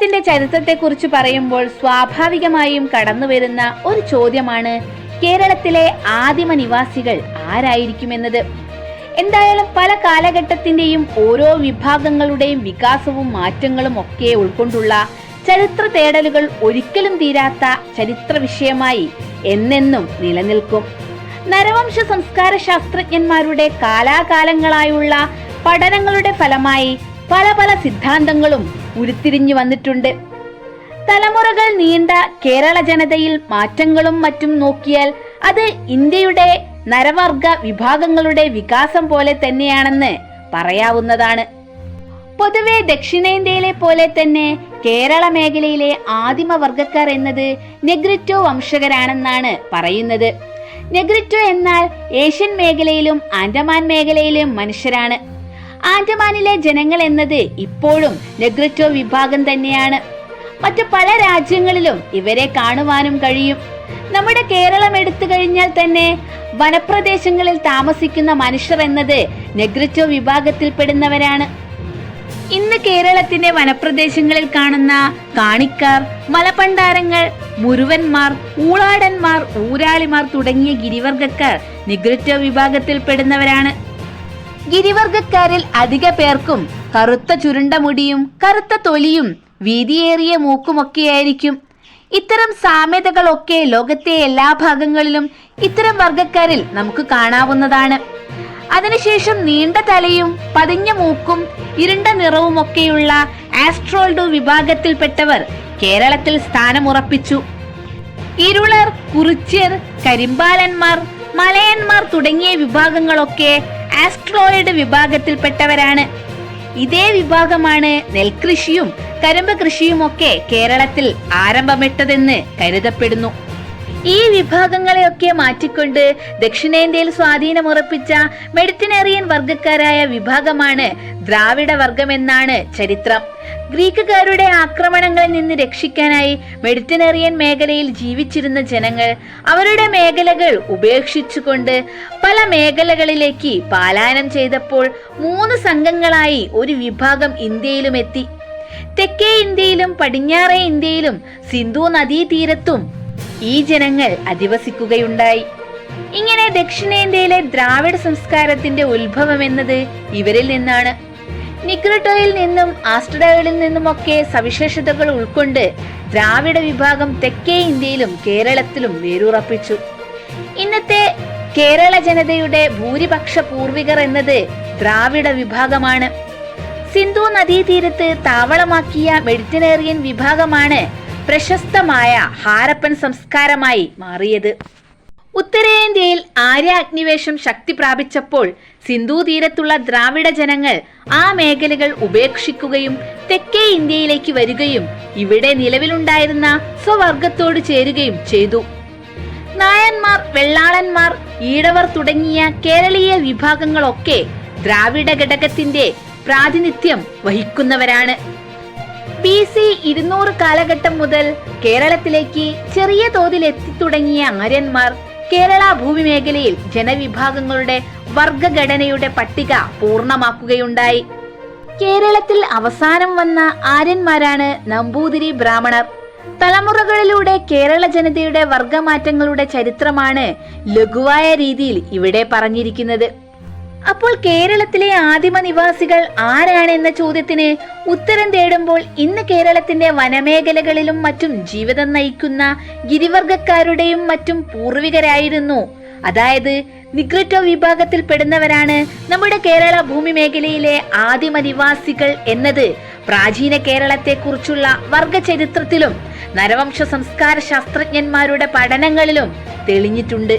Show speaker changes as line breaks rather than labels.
കേരളത്തിന്റെ ചരിത്രത്തെക്കുറിച്ച് പറയുമ്പോൾ സ്വാഭാവികമായും കടന്നുവരുന്ന ഒരു ചോദ്യമാണ് കേരളത്തിലെ ആദിമ നിവാസികൾ ആരായിരിക്കുമെന്നത്. എന്തായാലും പല കാലഘട്ടത്തിന്റെയും ഓരോ വിഭാഗങ്ങളുടെയും വികാസവും മാറ്റങ്ങളും ഒക്കെ ഉൾക്കൊണ്ടുള്ള ചരിത്ര തേടലുകൾ ഒരിക്കലും തീരാത്ത ചരിത്ര വിഷയമായി എന്നെന്നും നിലനിൽക്കും. നരവംശ സംസ്കാര ശാസ്ത്രജ്ഞന്മാരുടെ കാലാകാലങ്ങളായുള്ള പഠനങ്ങളുടെ ഫലമായി പല പല സിദ്ധാന്തങ്ങളും ഉരുത്തിരിഞ്ഞു വന്നിട്ടുണ്ട്. തലമുറകൾ നീണ്ട കേരള ജനതയിൽ മാറ്റങ്ങളും മറ്റും നോക്കിയാൽ അത് ഇന്ത്യയുടെ നരവർഗ വിഭാഗങ്ങളുടെ വികാസം പോലെ തന്നെയാണെന്ന് പറയാവുന്നതാണ്. പൊതുവെ ദക്ഷിണേന്ത്യയിലെ പോലെ തന്നെ കേരള മേഖലയിലെ ആദിമ വർഗക്കാർ എന്നത് നെഗ്രിറ്റോ വംശകരാണെന്നാണ് പറയുന്നത്. നെഗ്രിറ്റോ എന്നാൽ ഏഷ്യൻ മേഖലയിലും ആൻഡമാൻ മേഖലയിലും മനുഷ്യരാണ്. ആൻഡമാനിലെ ജനങ്ങൾ എന്നത് ഇപ്പോഴും നെഗ്രിറ്റോ വിഭാഗം തന്നെയാണ്. മറ്റു പല രാജ്യങ്ങളിലും ഇവരെ കാണുവാനും കഴിയും. നമ്മുടെ കേരളം എടുത്തു കഴിഞ്ഞാൽ തന്നെ വനപ്രദേശങ്ങളിൽ താമസിക്കുന്ന മനുഷ്യർ എന്നത് നെഗ്രിറ്റോ വിഭാഗത്തിൽപ്പെടുന്നവരാണ്. ഇന്ന് കേരളത്തിന്റെ വനപ്രദേശങ്ങളിൽ കാണുന്ന കാണിക്കാർ, മലപ്പണ്ടാരങ്ങൾ, മുരുവന്മാർ, ഊളാടന്മാർ, ഊരാളിമാർ തുടങ്ങിയ ഗിരിവർഗക്കാർ നെഗ്രിറ്റോ വിഭാഗത്തിൽപ്പെടുന്നവരാണ്. ഗിരിവർഗക്കാരിൽ അധിക പേർക്കും കറുത്ത ചുരുണ്ട മുടിയും കറുത്ത തൊലിയും വീതിയേറിയ മൂക്കുമൊക്കെയായിരിക്കും. ഇത്തരം സാമ്യതകളൊക്കെ ലോകത്തെ എല്ലാ ഭാഗങ്ങളിലും ഇത്തരം വർഗക്കാരിൽ നമുക്ക് കാണാവുന്നതാണ്. അതിനുശേഷം നീണ്ട തലയും പതിഞ്ഞ മൂക്കും ഇരുണ്ട നിറവുമൊക്കെയുള്ള ആസ്ട്രോൾഡു വിഭാഗത്തിൽപ്പെട്ടവർ കേരളത്തിൽ സ്ഥാനമുറപ്പിച്ചു. ഇരുളർ, കുറിച്യർ, കരിമ്പാലന്മാർ, മലയന്മാർ തുടങ്ങിയ വിഭാഗങ്ങളൊക്കെ ആസ്ട്രോയിഡ് വിഭാഗത്തിൽപ്പെട്ടവരാണ്. ഇതേ വിഭാഗമാണ് നെൽകൃഷിയും കരിമ്പ് കൃഷിയുമൊക്കെ കേരളത്തിൽ ആരംഭമിട്ടതെന്ന് കരുതപ്പെടുന്നു. ഈ വിഭാഗങ്ങളെയൊക്കെ മാറ്റിക്കൊണ്ട് ദക്ഷിണേന്ത്യയിൽ സ്വാധീനമുറപ്പിച്ച മെഡിറ്ററേനിയൻ വർഗക്കാരായ വിഭാഗമാണ് ദ്രാവിഡ വർഗമെന്നാണ് ചരിത്രം. ഗ്രീക്കുകാരുടെ ആക്രമണങ്ങളിൽ നിന്ന് രക്ഷിക്കാനായി മെഡിറ്ററേനിയൻ മേഖലയിൽ ജീവിച്ചിരുന്ന ജനങ്ങൾ അവരുടെ മേഖലകൾ ഉപേക്ഷിച്ചുകൊണ്ട് പല മേഖലകളിലേക്ക് പലായനം ചെയ്തപ്പോൾ 3 സംഘങ്ങളായി ഒരു വിഭാഗം ഇന്ത്യയിലും എത്തി. തെക്കേ ഇന്ത്യയിലും പടിഞ്ഞാറേ ഇന്ത്യയിലും സിന്ധു നദീതീരത്തും ഈ ജനങ്ങൾ അധിവസിക്കുകയുണ്ടായി. ഇങ്ങനെ ദക്ഷിണേന്ത്യയിലെ ദ്രാവിഡ സംസ്കാരത്തിന്റെ ഉത്ഭവം എന്നത് ഇവരിൽ നിന്നാണ്. നിഗ്രിറ്റോയിൽ നിന്നും ആസ്ട്രോയിഡിൽ നിന്നുമൊക്കെ സവിശേഷതകൾ ഉൾക്കൊണ്ട് ദ്രാവിഡ വിഭാഗം തെക്കേ ഇന്ത്യയിലും കേരളത്തിലും വേരുറപ്പിച്ചു. ഇന്നത്തെ കേരള ജനതയുടെ ഭൂരിപക്ഷ പൂർവികർ എന്നത് ദ്രാവിഡ വിഭാഗമാണ്. സിന്ധു നദീതീരത്ത് താവളമാക്കിയ മെഡിറ്ററേനിയൻ വിഭാഗമാണ് പ്രശസ്തമായ ഹാരപ്പൻ സംസ്കാരമായി മാറിയത്. ഉത്തരേന്ത്യയിൽ ആര്യാഗ്നിവേശം ശക്തി പ്രാപിച്ചപ്പോൾ സിന്ധു തീരത്തുള്ള ദ്രാവിഡ ജനങ്ങൾ ആ മേഖലകൾ ഉപേക്ഷിക്കുകയും തെക്കേ ഇന്ത്യയിലേക്ക് വരികയും ഇവിടെ നിലവിലുണ്ടായിരുന്ന സ്വവർഗത്തോട് ചേരുകയും ചെയ്തു. നായന്മാർ, വെള്ളാളന്മാർ, ഈഴവർ തുടങ്ങിയ കേരളീയ വിഭാഗങ്ങളൊക്കെ ദ്രാവിഡ ഘടകത്തിന്റെ പ്രാതിനിധ്യം വഹിക്കുന്നവരാണ്. BC 200 കാലഘട്ടം മുതൽ കേരളത്തിലേക്ക് ചെറിയ തോതിൽ എത്തിത്തുടങ്ങിയ ആര്യന്മാർ കേരള ഭൂമി മേഖലയിൽ ജനവിഭാഗങ്ങളുടെ വർഗഘടനയുടെ പട്ടിക പൂർണ്ണമാക്കുകയുണ്ടായി. കേരളത്തിൽ അവസാനം വന്ന ആര്യന്മാരാണ് നമ്പൂതിരി ബ്രാഹ്മണർ. തലമുറകളിലൂടെ കേരള ജനതയുടെ വർഗമാറ്റങ്ങളുടെ ചരിത്രമാണ് ലഘുവായ രീതിയിൽ ഇവിടെ പറഞ്ഞിരിക്കുന്നത്. അപ്പോൾ കേരളത്തിലെ ആദിമ നിവാസികൾ ആരാണ് എന്ന ചോദ്യത്തിന് ഉത്തരം തേടുമ്പോൾ ഇന്ന് കേരളത്തിന്റെ വനമേഖലകളിലും മറ്റും ജീവിതം നയിക്കുന്ന ഗിരിവർഗക്കാരുടെയും മറ്റും പൂർവികരായിരുന്നു. അതായത് നിഗ്രിറ്റോ വിഭാഗത്തിൽപ്പെടുന്നവരാണ് നമ്മുടെ കേരള ഭൂമി മേഖലയിലെ ആദിമ നിവാസികൾ എന്നത് പ്രാചീന കേരളത്തെക്കുറിച്ചുള്ള വർഗചരിത്രത്തിലും നരവംശ സംസ്കാര ശാസ്ത്രജ്ഞന്മാരുടെ പഠനങ്ങളിലും തെളിഞ്ഞിട്ടുണ്ട്.